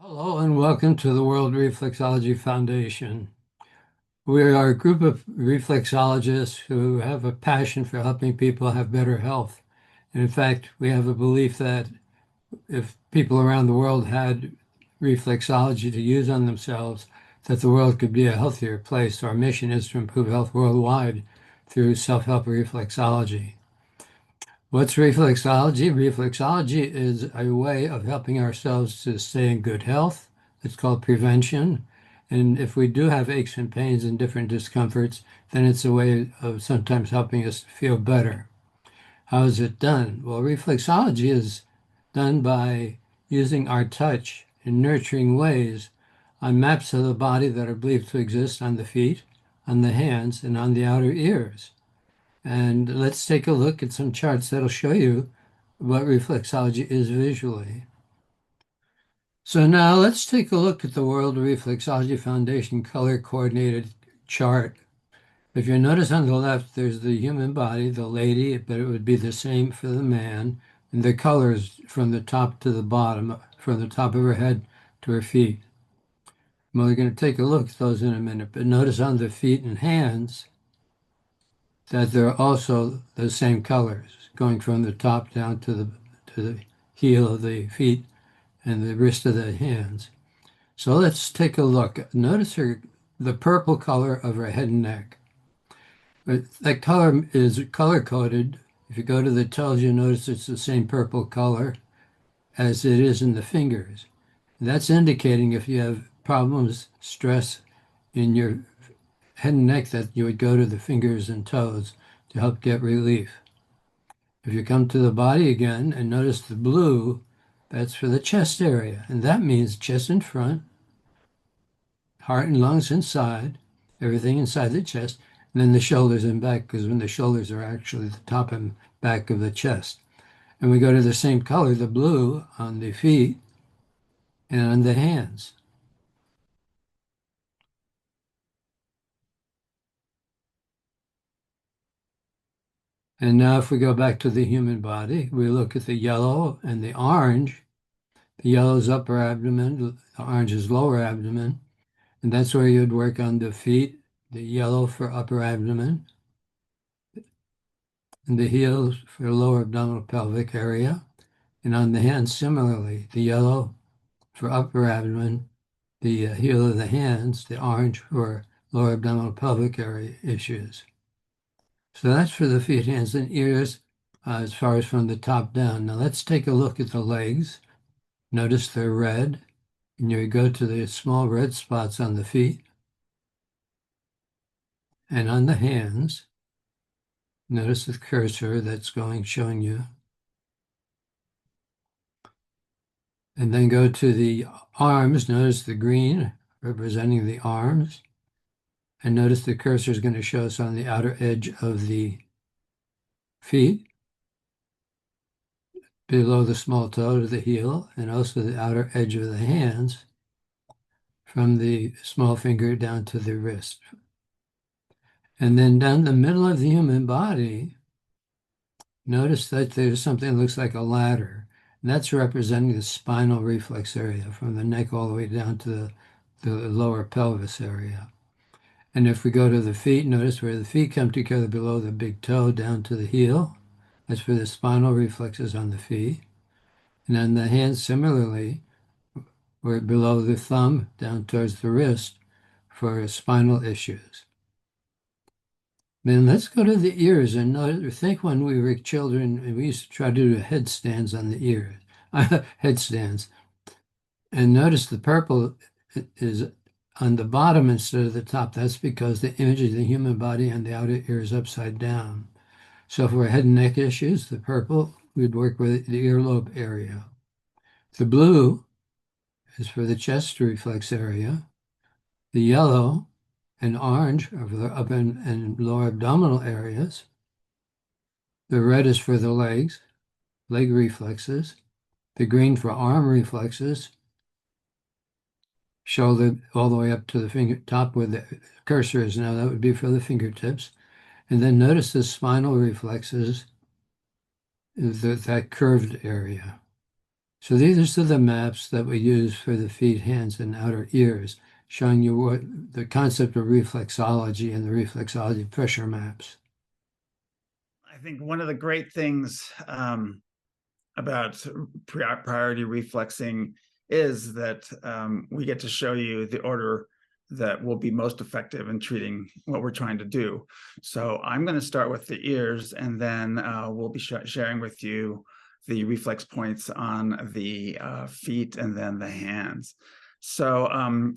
Hello and welcome to the World Reflexology Foundation. We are a group of reflexologists who have a passion for helping people have better health. And in fact, we have a belief that if people around the world had reflexology to use on themselves, that the world could be a healthier place. Our mission is to improve health worldwide through self-help reflexology. What's reflexology? Reflexology is a way of helping ourselves to stay in good health. It's called prevention. And if we do have aches and pains and different discomforts, then it's a way of sometimes helping us feel better. How is it done? Well, reflexology is done by using our touch in nurturing ways on maps of the body that are believed to exist on the feet, on the hands, and on the outer ears. And let's take a look at some charts that'll show you what reflexology is visually. So now let's take a look at the World Reflexology Foundation color coordinated chart. If you notice on the left, there's the human body, the lady, but it would be the same for the man. And the colors from the top to the bottom, from the top of her head to her feet. Well, we're going to take a look at those in a minute, but notice on the feet and hands, that they're also the same colors, going from the top down to the heel of the feet and the wrist of the hands. So let's take a look. Notice the purple color of her head and neck. That color is color coded. If you go to the toes, you notice it's the same purple color as it is in the fingers. That's indicating if you have problems, stress in your head and neck, that you would go to the fingers and toes to help get relief. If you come to the body again and notice the blue, that's for the chest area. And that means chest in front, heart and lungs inside, everything inside the chest, and then the shoulders and back, because when the shoulders are actually the top and back of the chest. And we go to the same color, the blue, on the feet and on the hands. And now if we go back to the human body, we look at the yellow and the orange. The yellow is upper abdomen, the orange is lower abdomen. And that's where you'd work on the feet, the yellow for upper abdomen, and the heels for lower abdominal pelvic area. And on the hands, similarly, the yellow for upper abdomen, the heel of the hands, the orange for lower abdominal pelvic area issues. So that's for the feet, hands, and ears as far as from the top down. Now let's take a look at the legs. Notice they're red, and you go to the small red spots on the feet and on the hands. Notice the cursor that's showing you. And then go to the arms. Notice the green representing the arms. And notice the cursor is going to show us on the outer edge of the feet, below the small toe to the heel, and also the outer edge of the hands from the small finger down to the wrist. And then down the middle of the human body, notice that there's something that looks like a ladder. And that's representing the spinal reflex area from the neck all the way down to the lower pelvis area. And if we go to the feet, notice where the feet come together below the big toe down to the heel. That's for the spinal reflexes on the feet. And then the hands, similarly, where below the thumb down towards the wrist for spinal issues. Then let's go to the ears and think when we were children, we used to try to do headstands on the ears, headstands. And notice the purple is on the bottom instead of the top. That's because the image of the human body and the outer ear is upside down. So for head and neck issues, the purple, we'd work with the earlobe area. The blue is for the chest reflex area. The yellow and orange are for the upper and lower abdominal areas. The red is for the legs, leg reflexes. The green for arm reflexes. Shoulder all the way up to the finger top where the cursor is now. That would be for the fingertips. And then notice the spinal reflexes, that curved area. So these are the maps that we use for the feet, hands, and outer ears, showing you what the concept of reflexology and the reflexology pressure maps. I think one of the great things about priority reflexing is that we get to show you the order that will be most effective in treating what we're trying to do. So I'm going to start with the ears, and then we'll be sharing with you the reflex points on the feet and then the hands. So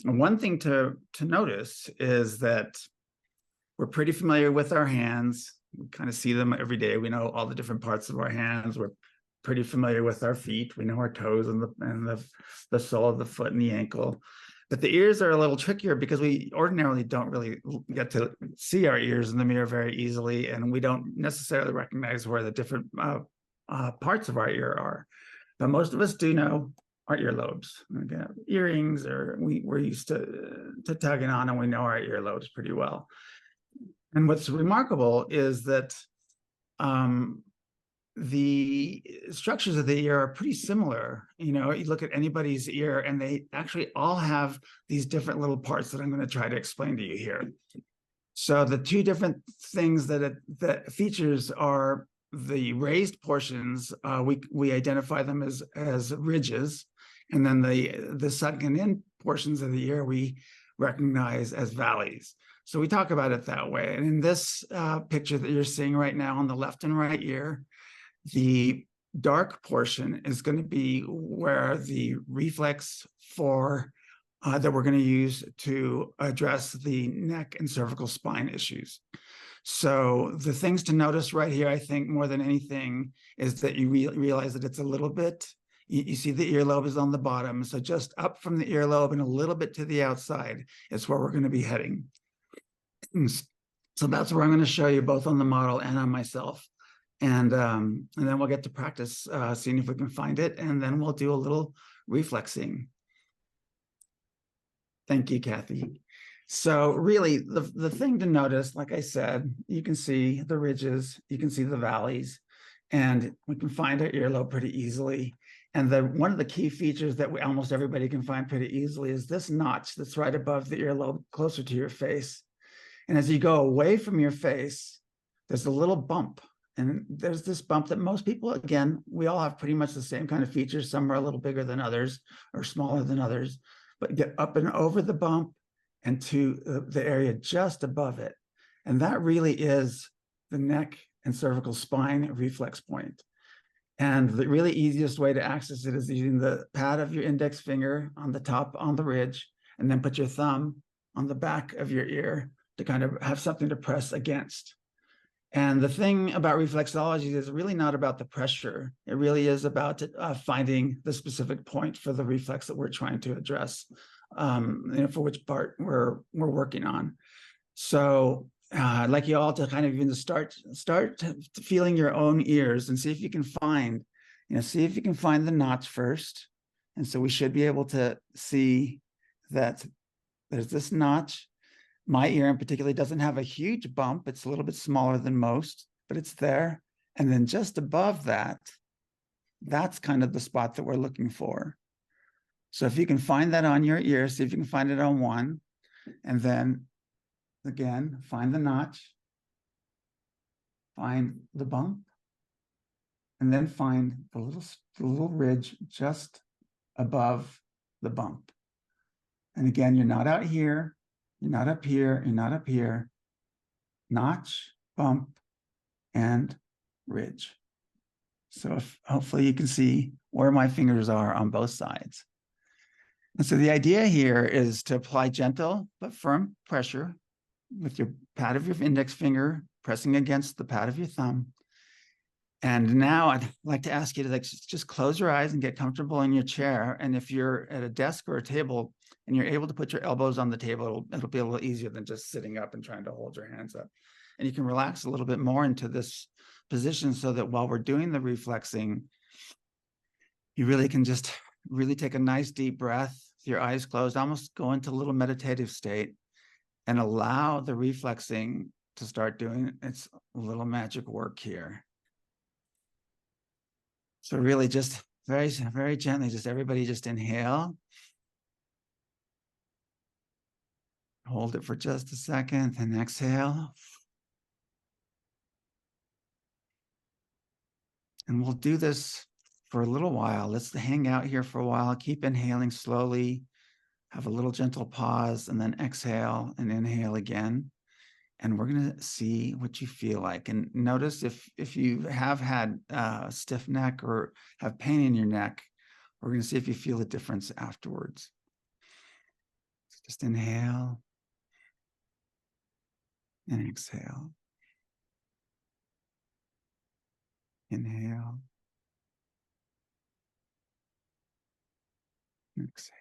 one thing to notice is that we're pretty familiar with our hands. We kind of see them every day. We know all the different parts of our hands. We're pretty familiar with our feet. We know our toes and the sole of the foot and the ankle. But the ears are a little trickier because we ordinarily don't really get to see our ears in the mirror very easily, and we don't necessarily recognize where the different parts of our ear are. But most of us do know our earlobes. We have earrings, or we're used to tugging on, and we know our earlobes pretty well. And what's remarkable is that the structures of the ear are pretty similar. You know, you look at anybody's ear and they actually all have these different little parts that I'm going to try to explain to you here. So the two different things that features are the raised portions. We identify them as ridges, and then the sunken in portions of the ear we recognize as valleys. So we talk about it that way. And in this picture that you're seeing right now on the left and right ear, the dark portion is going to be where the reflex for that we're going to use to address the neck and cervical spine issues. So the things to notice right here, I think more than anything, is that you realize that it's a little bit, you see the earlobe is on the bottom. So just up from the earlobe and a little bit to the outside is where we're going to be heading. So that's where I'm going to show you both on the model and on myself. And then we'll get to practice seeing if we can find it. And then we'll do a little reflexing. Thank you, Kathy. So really, the thing to notice, like I said, you can see the ridges, you can see the valleys, and we can find our earlobe pretty easily. And one of the key features that almost everybody can find pretty easily is this notch that's right above the earlobe, closer to your face. And as you go away from your face, there's a little bump. And there's this bump that most people, again, we all have pretty much the same kind of features. Some are a little bigger than others or smaller than others, but get up and over the bump and to the area just above it. And that really is the neck and cervical spine reflex point. And the really easiest way to access it is using the pad of your index finger on the top on the ridge, and then put your thumb on the back of your ear to kind of have something to press against. And the thing about reflexology is really not about the pressure. It really is about finding the specific point for the reflex that we're trying to address, for which part we're working on. So I'd like you all to kind of even start feeling your own ears and see if you can find, see if you can find the notch first. And so we should be able to see that there's this notch. My ear in particular doesn't have a huge bump. It's a little bit smaller than most, but it's there. And then just above that, that's kind of the spot that we're looking for. So if you can find that on your ear, see if you can find it on one. And then again, find the notch, find the bump, and then find the little ridge just above the bump. And again, you're not out here. You're not up here, you're not up here. Notch, bump, and ridge. So hopefully you can see where my fingers are on both sides. And so the idea here is to apply gentle but firm pressure with your pad of your index finger pressing against the pad of your thumb. And now I'd like to ask you to just close your eyes and get comfortable in your chair. And if you're at a desk or a table and you're able to put your elbows on the table, it'll be a little easier than just sitting up and trying to hold your hands up. And you can relax a little bit more into this position so that while we're doing the reflexing, you really can just really take a nice deep breath with your eyes closed, almost go into a little meditative state and allow the reflexing to start doing its little magic work here. So really just very gently, just everybody just inhale. Hold it for just a second, then exhale. And we'll do this for a little while. Let's hang out here for a while. Keep inhaling slowly. Have a little gentle pause and then exhale and inhale again. And we're going to see what you feel like. And notice if you have had stiff neck or have pain in your neck, we're going to see if you feel a difference afterwards. So just inhale and exhale. Inhale and exhale.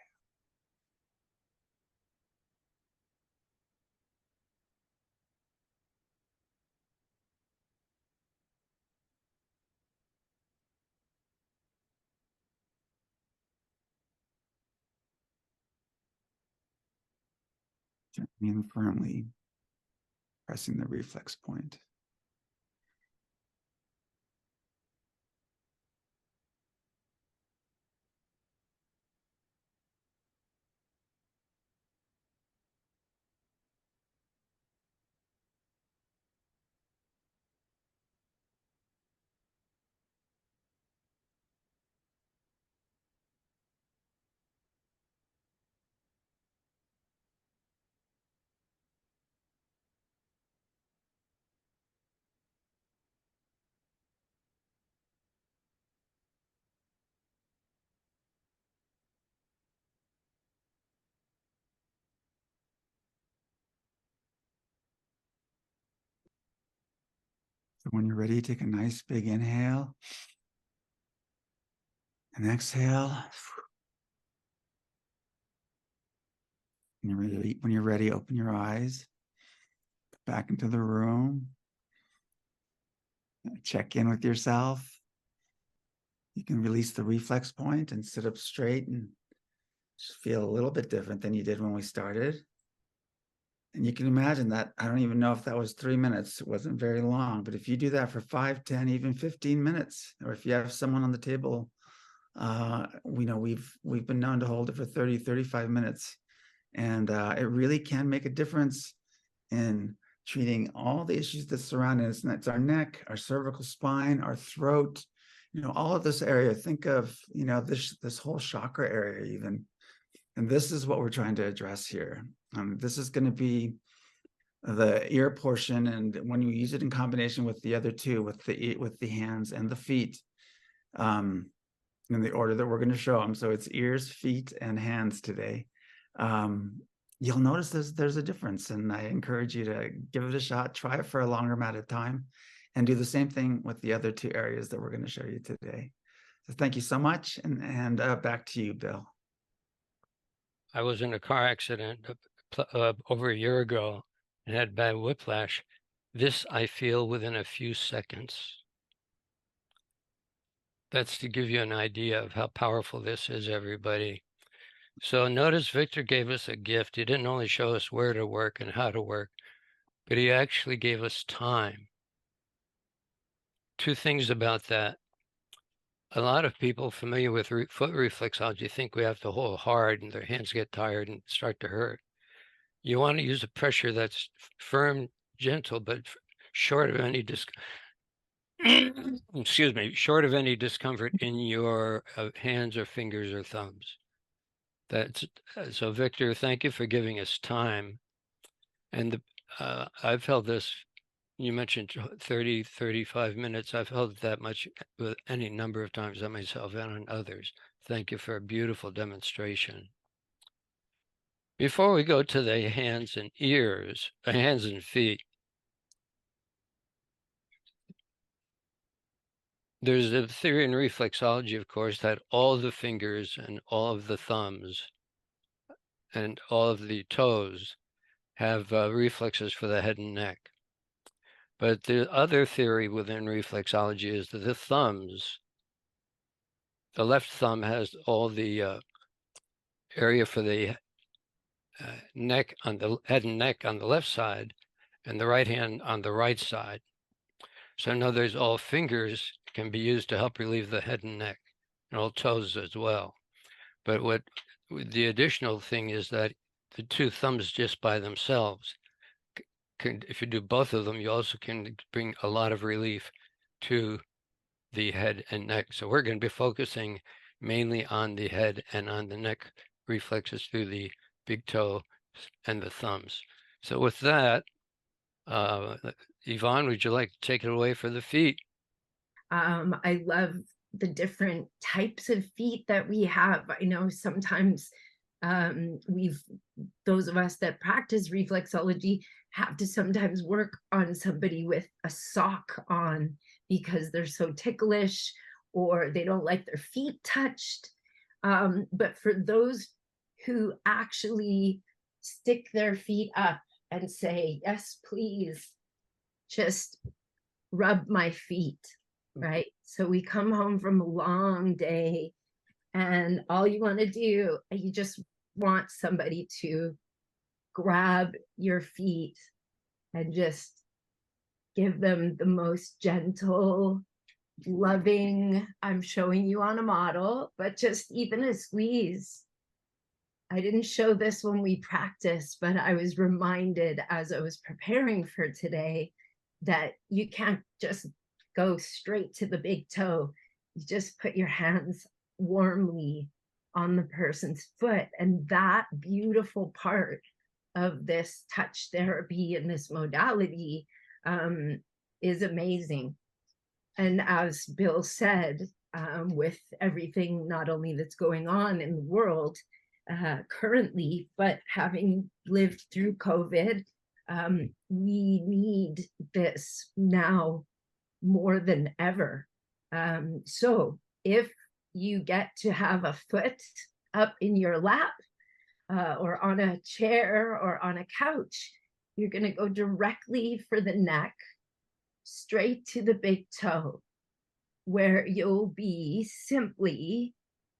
Gently and firmly pressing the reflex point. So when you're ready, take a nice big inhale and exhale. When you're ready, open your eyes, back into the room, check in with yourself. You can release the reflex point and sit up straight and just feel a little bit different than you did when we started. And you can imagine that, I don't even know if that was 3 minutes, it wasn't very long, but if you do that for 5, 10, even 15 minutes, or if you have someone on the table, we know we've been known to hold it for 30, 35 minutes. And it really can make a difference in treating all the issues that surround us. And that's our neck, our cervical spine, our throat, all of this area. Think of, this whole chakra area even. And this is what we're trying to address here. This is going to be the ear portion. And when you use it in combination with the other two, with the hands and the feet, in the order that we're going to show them. So it's ears, feet, and hands today. You'll notice there's a difference, and I encourage you to give it a shot, try it for a longer amount of time, and do the same thing with the other two areas that we're going to show you today. So thank you so much, and back to you, Bill. I was in a car accident over a year ago and had bad whiplash. This I feel within a few seconds. That's to give you an idea of how powerful this is, everybody. So notice Victor gave us a gift. He didn't only show us where to work and how to work, but he actually gave us time. Two things about that. A lot of people familiar with foot reflexology think we have to hold hard and their hands get tired and start to hurt. You want to use a pressure that's firm, gentle, but short of any excuse me, short of any discomfort in your hands or fingers or thumbs. That's so, Victor, thank you for giving us time. And I've held this, you mentioned 30, 35 minutes. I've held it that much with any number of times on myself and on others. Thank you for a beautiful demonstration. Before we go to the hands and ears, hands and feet, there's a theory in reflexology, of course, that all the fingers and all of the thumbs and all of the toes have reflexes for the head and neck. But the other theory within reflexology is that the thumbs, the left thumb has all the area for the neck on the head and neck on the left side, and the right hand on the right side. So in other words, all fingers can be used to help relieve the head and neck. and all toes as well. But what the additional thing is that the two thumbs just by themselves can, if you do both of them, you also can bring a lot of relief to the head and neck. So we're going to be focusing mainly on the head and on the neck reflexes through the big toe and the thumbs. So with that, uh, Yvonne, would you like to take it away for the feet? I love the different types of feet that we have. I know sometimes we've, those of us that practice reflexology have to sometimes work on somebody with a sock on because they're so ticklish or they don't like their feet touched. But for those who actually stick their feet up and say, yes, please, just rub my feet, right? So we come home from a long day and all you want to do, you just want somebody to grab your feet and just give them the most gentle, loving, I'm showing you on a model, but just even a squeeze. I didn't show this when we practiced, but I was reminded as I was preparing for today that you can't just go straight to the big toe. You just put your hands warmly on the person's foot. And that beautiful part of this touch therapy and this modality is amazing. And as Bill said, with everything not only that's going on in the world currently, but having lived through COVID, we need this now more than ever. So if you get to have a foot up in your lap or on a chair or on a couch, you're going to go directly for the neck, straight to the big toe, where you'll be simply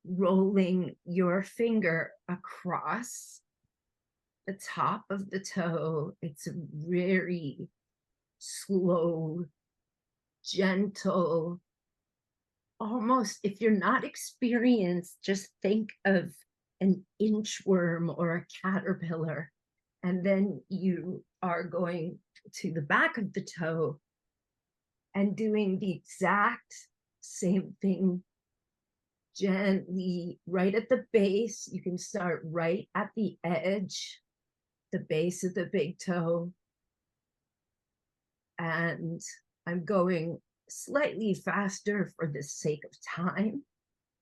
rolling your finger across the top of the toe. It's a very slow, gentle, almost, if you're not experienced, just think of an inchworm or a caterpillar. And then you are going to the back of the toe and doing the exact same thing gently right at the base. You can start right at the edge, the base of the big toe. And I'm going slightly faster for the sake of time,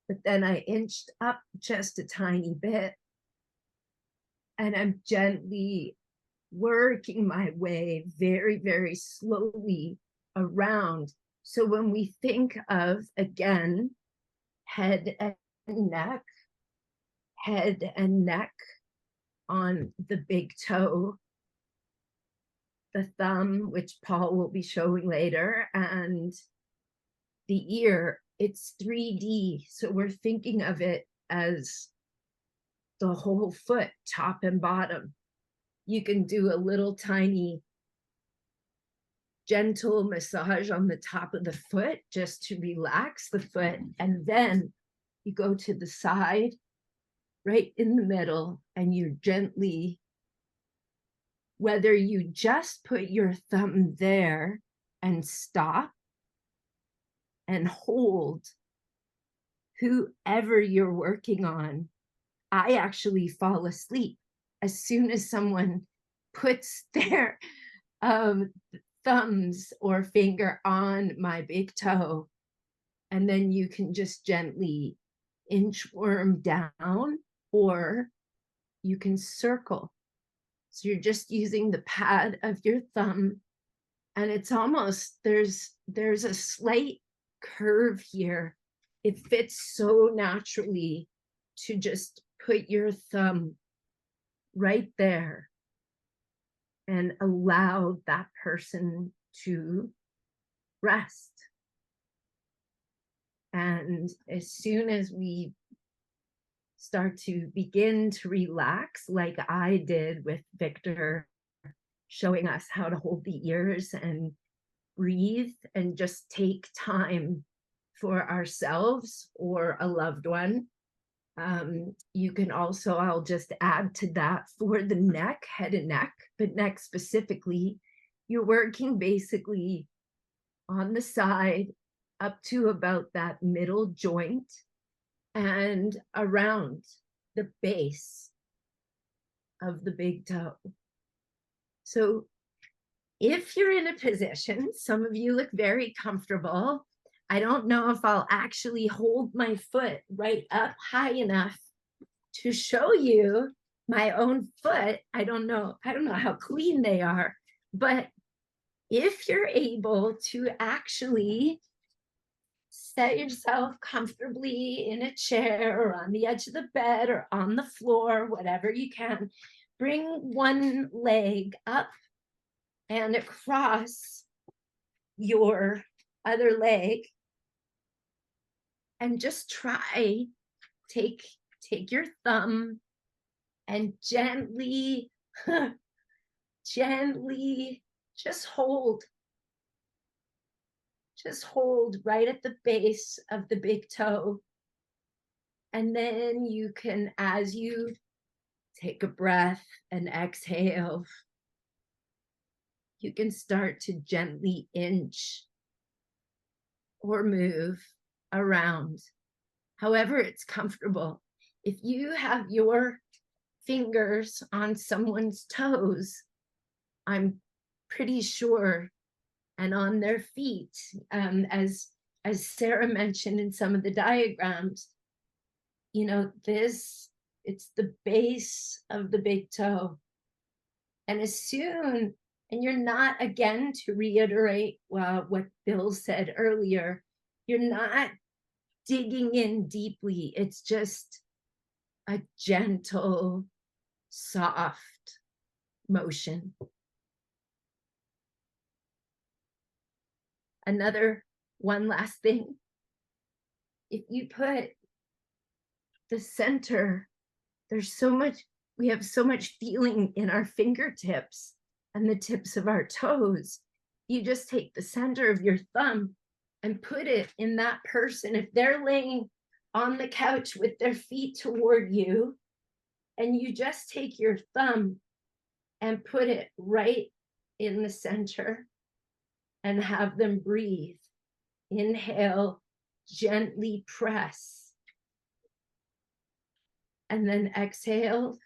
but then I inched up just a tiny bit and I'm gently working my way very, very slowly around. So when we think of, again, head and neck, head and neck on the big toe, the thumb, which Paul will be showing later, and the ear, it's 3D. So we're thinking of it as the whole foot, top and bottom. You can do a little tiny gentle massage on the top of the foot just to relax the foot. And then you go to the side, right in the middle, and you gently, whether you just put your thumb there and stop and hold whoever you're working on. I actually fall asleep as soon as someone puts their thumbs or finger on my big toe. And then you can just gently inchworm down, or you can circle. So you're just using the pad of your thumb, and it's almost, there's a slight curve here. It fits so naturally to just put your thumb right there and allow that person to rest. And as soon as we start to begin to relax, like I did with Victor, showing us how to hold the ears and breathe and just take time for ourselves or a loved one. You can also, I'll just add to that, for the neck, head and neck, but neck specifically, you're working basically on the side up to about that middle joint and around the base of the big toe. So if you're in a position, some of you look very comfortable. I don't know if I'll actually hold my foot right up high enough to show you my own foot. I don't know how clean they are, but if you're able to actually set yourself comfortably in a chair or on the edge of the bed or on the floor, whatever you can, bring one leg up and across your other leg, and just try, take your thumb and gently gently just hold right at the base of the big toe. And then you can, as you take a breath and exhale, you can start to gently inch or move around, however it's comfortable. If you have your fingers on someone's toes, I'm pretty sure, and on their feet, as Sarah mentioned in some of the diagrams, you know, it's the base of the big toe. And and you're not, again, to reiterate what Bill said earlier, you're not digging in deeply. It's just a gentle, soft motion. One last thing. If you put the center, we have so much feeling in our fingertips and the tips of our toes. You just take the center of your thumb and put it in that person. If they're laying on the couch with their feet toward you, and you just take your thumb and put it right in the center and have them breathe. Inhale, gently press. And then exhale.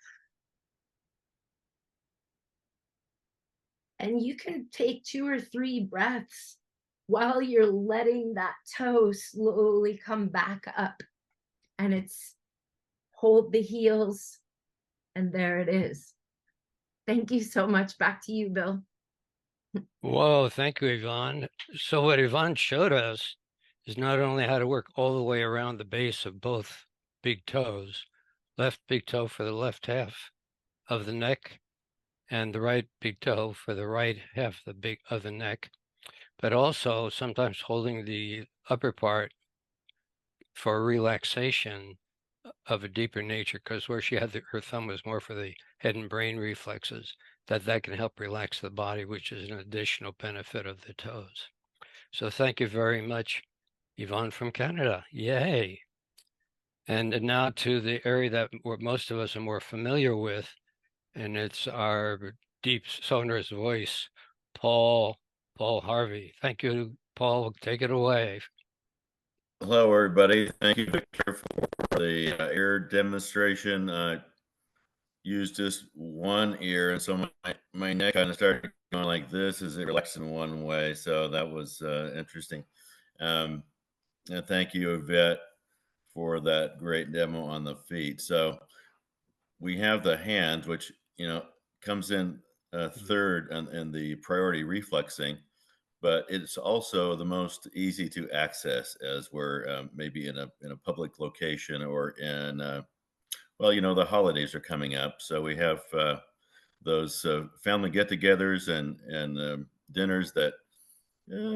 And you can take 2 or 3 breaths while you're letting that toe slowly come back up. And it's hold the heels, and there it is. Thank you so much. Back to you, Bill. Whoa, thank you, Yvonne. So what Yvonne showed us is not only how to work all the way around the base of both big toes, left big toe for the left half of the neck, and the right big toe for the right half of the neck, but also sometimes holding the upper part for relaxation of a deeper nature, because where she had her thumb was more for the head and brain reflexes, that can help relax the body, which is an additional benefit of the toes. So thank you very much, Yvonne from Canada. Yay. And now to the area that most of us are more familiar with, and it's our deep sonorous voice, Paul Harvey. Thank you, Paul. Take it away. Hello, everybody. Thank you, Victor, for the ear demonstration. Used just one ear, and so my neck kind of started going like this as it relaxed in one way. So that was interesting. And thank you, Yvette, for that great demo on the feet. So we have the hands, which comes in third in the priority reflexing, but it's also the most easy to access as we're maybe in a public location or in the holidays are coming up, so we have those family get-togethers and dinners that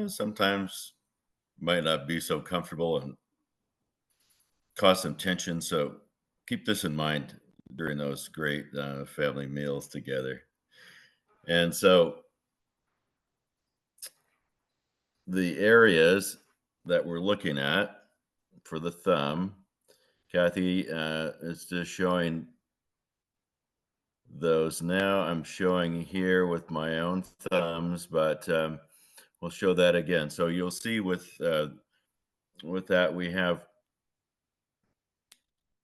sometimes might not be so comfortable and cause some tension. So keep this in mind during those great family meals together. And so the areas that we're looking at for the thumb. Kathy is just showing those now. I'm showing here with my own thumbs, but we'll show that again. So you'll see with that we have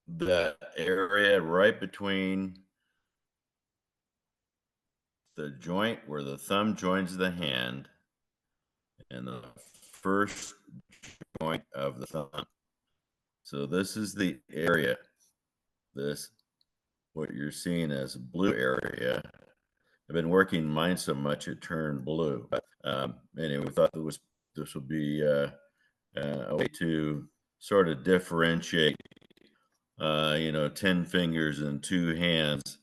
that area right between the joint where the thumb joins the hand and the first joint of the thumb. So this is the area, this, what you're seeing as a blue area. I've been working mine so much it turned blue. But anyway, we thought this would be a way to sort of differentiate, 10 fingers and 2 hands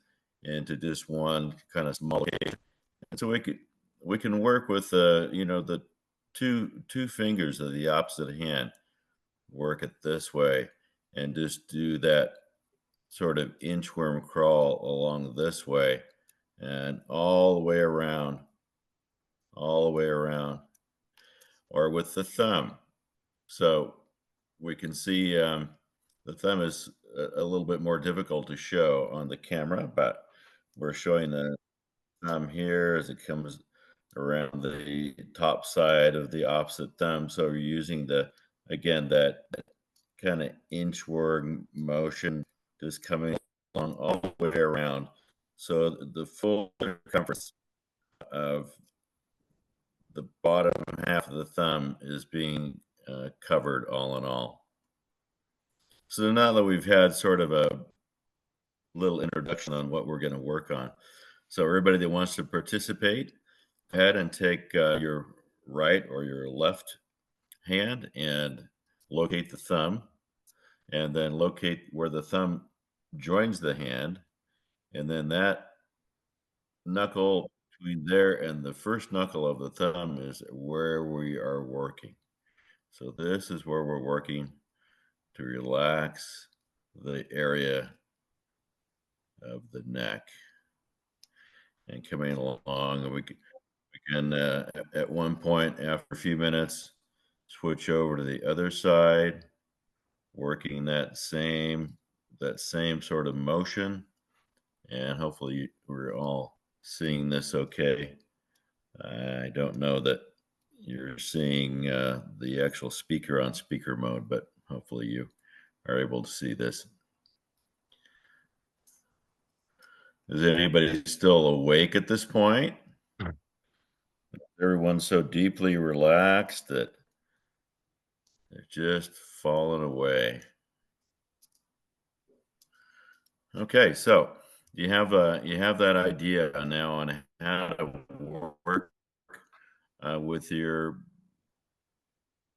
into just one kind of small location. And so we can work with the two fingers of the opposite hand, work it this way, and just do that sort of inchworm crawl along this way and all the way around, or with the thumb. So we can see the thumb is a little bit more difficult to show on the camera, but we're showing the thumb here as it comes around the top side of the opposite thumb. So we're using again, that kind of inchworm motion, just coming along all the way around. So the full circumference of the bottom half of the thumb is being covered all in all. So now that we've had sort of a little introduction on what we're going to work on. So everybody that wants to participate, go ahead and take your right or your left hand and locate the thumb, and then locate where the thumb joins the hand, and then that knuckle between there and the first knuckle of the thumb is where we are working. So this is where we're working to relax the area of the neck. And coming along, and we can at one point after a few minutes switch over to the other side, working that same sort of motion, and hopefully we're all seeing this okay. I don't know that you're seeing the actual speaker on speaker mode, but hopefully you are able to see this. Is anybody still awake at this point? Everyone's so deeply relaxed that they're just falling away. Okay, so you have that idea now on how to work with your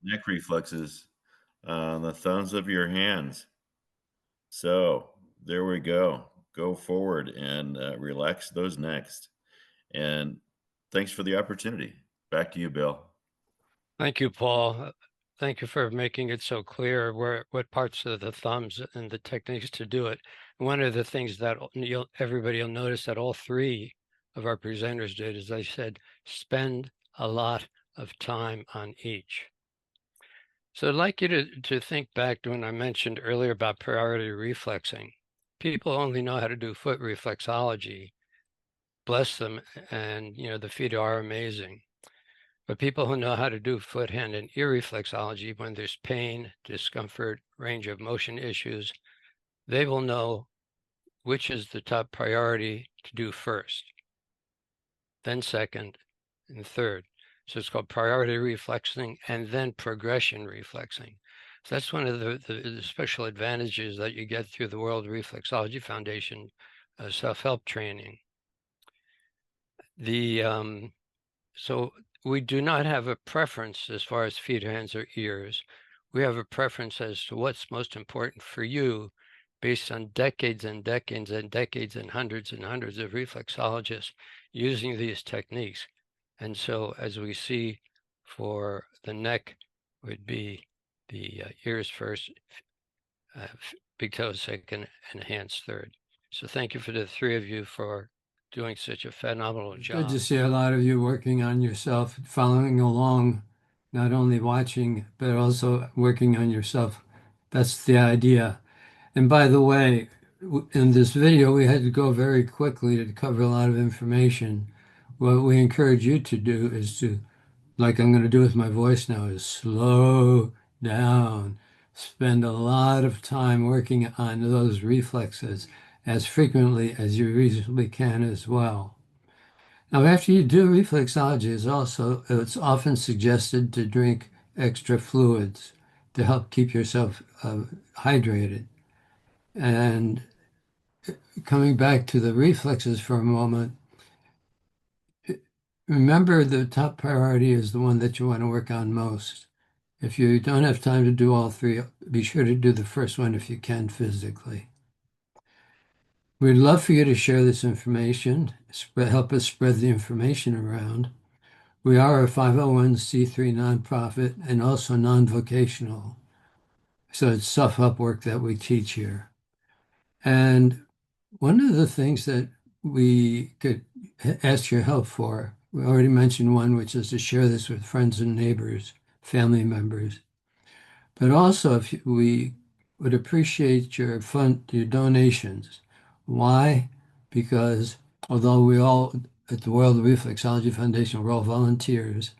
neck reflexes on the thumbs of your hands. So there we go. Go forward and relax those necks. And thanks for the opportunity. Back to you, Bill. Thank you, Paul. Thank you for making it so clear what parts of the thumbs and the techniques to do it. One of the things that everybody will notice that all three of our presenters did is they said, spend a lot of time on each. So I'd like you to think back to when I mentioned earlier about priority reflexing. People only know how to do foot reflexology. Bless them, and the feet are amazing. But people who know how to do foot, hand, and ear reflexology, when there's pain, discomfort, range of motion issues, they will know which is the top priority to do first, then second, and third. So it's called priority reflexing and then progression reflexing. So that's one of the special advantages that you get through the World Reflexology Foundation self-help training. So we do not have a preference as far as feet, hands, or ears. We have a preference as to what's most important for you based on decades and decades and decades and hundreds of reflexologists using these techniques. And so as we see for the neck would be the ears first, big toes second, and hands third. So thank you for the three of you for doing such a phenomenal job. Good to see a lot of you working on yourself, following along not only watching, but also working on yourself. That's the idea. And by the way, in this video, we had to go very quickly to cover a lot of information. What we encourage you to do is to, like I'm going to do with my voice now, is slow down. Spend a lot of time working on those reflexes as frequently as you reasonably can as well. Now, after you do reflexology, it's often suggested to drink extra fluids to help keep yourself hydrated. And coming back to the reflexes for a moment, remember the top priority is the one that you want to work on most. If you don't have time to do all three, be sure to do the first one if you can physically. We'd love for you to share this information, help us spread the information around. We are a 501c3 nonprofit and also non-vocational. So it's self-help work that we teach here. And one of the things that we could ask your help for, we already mentioned one, which is to share this with friends and neighbors, family members. But also, if we would appreciate your donations. Why? Because although we all at the World Reflexology Foundation, we're all volunteers,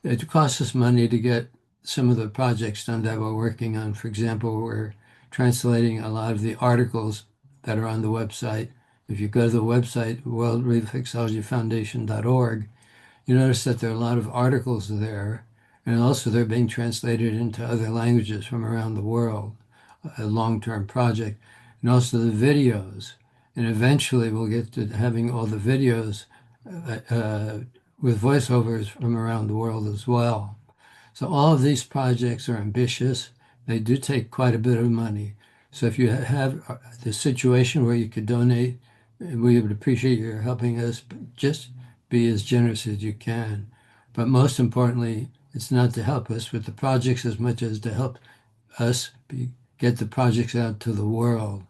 it costs us money to get some of the projects done that we're working on. For example, we're translating a lot of the articles that are on the website. If you go to the website, worldreflexologyfoundation.org, you notice that there are a lot of articles there, and also they're being translated into other languages from around the world, a long-term project, and also the videos. And eventually we'll get to having all the videos with voiceovers from around the world as well. So all of these projects are ambitious. They do take quite a bit of money. So if you have the situation where you could donate, we would appreciate your helping us. Just be as generous as you can. But most importantly, it's not to help us with the projects as much as to help us get the projects out to the world,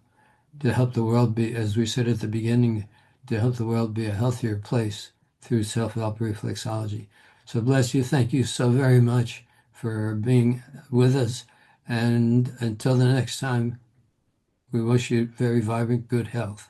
to help the world be, as we said at the beginning, to help the world be a healthier place through self-help reflexology. So bless you. Thank you so very much for being with us. And until the next time, we wish you very vibrant, good health.